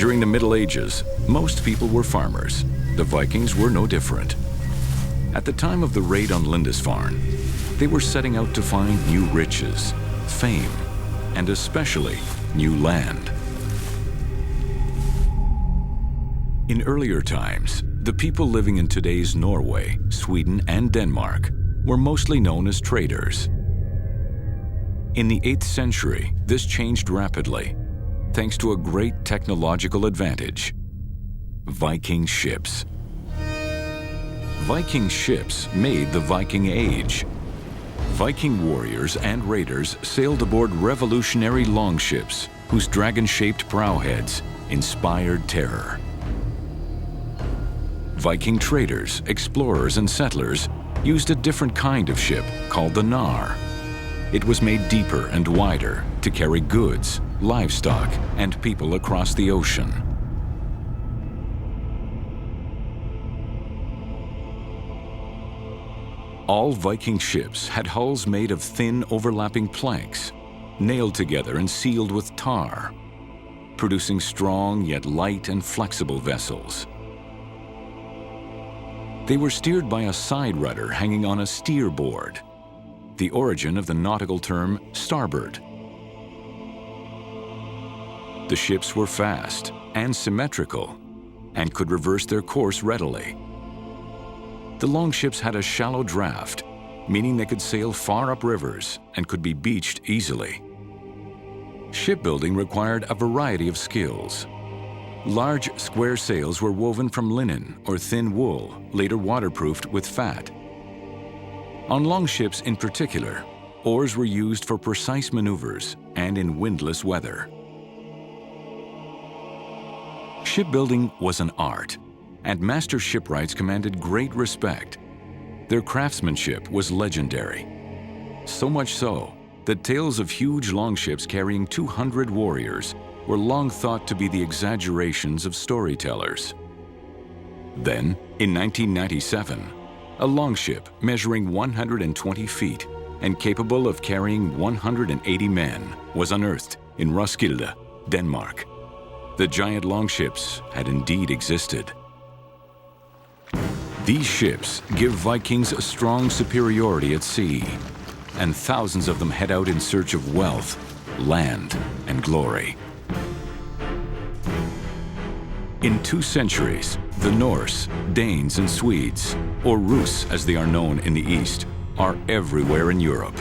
During the Middle Ages, most people were farmers. The Vikings were no different. At the time of the raid on Lindisfarne, they were setting out to find new riches, fame, and especially new land. In earlier times, the people living in today's Norway, Sweden, and Denmark were mostly known as traders. In the 8th century, this changed rapidly, thanks to a great technological advantage: Viking ships. Viking ships made the Viking Age. Viking warriors and raiders sailed aboard revolutionary longships whose dragon-shaped prowheads inspired terror. Viking traders, explorers, and settlers used a different kind of ship called the Nar. It was made deeper and wider to carry goods, livestock, and people across the ocean. All Viking ships had hulls made of thin, overlapping planks, nailed together and sealed with tar, producing strong yet light and flexible vessels. They were steered by a side rudder hanging on a steerboard, the origin of the nautical term starboard. The ships were fast and symmetrical and could reverse their course readily. The longships had a shallow draft, meaning they could sail far up rivers and could be beached easily. Shipbuilding required a variety of skills. Large square sails were woven from linen or thin wool, later waterproofed with fat. On longships in particular, oars were used for precise maneuvers and in windless weather. Shipbuilding was an art, and master shipwrights commanded great respect. Their craftsmanship was legendary. So much so that tales of huge longships carrying 200 warriors were long thought to be the exaggerations of storytellers. Then, in 1997, a longship measuring 120 feet and capable of carrying 180 men was unearthed in Roskilde, Denmark. The giant longships had indeed existed. These ships give Vikings a strong superiority at sea, and thousands of them head out in search of wealth, land, and glory. In 2 centuries, the Norse, Danes, and Swedes, or Rus as they are known in the East, are everywhere in Europe.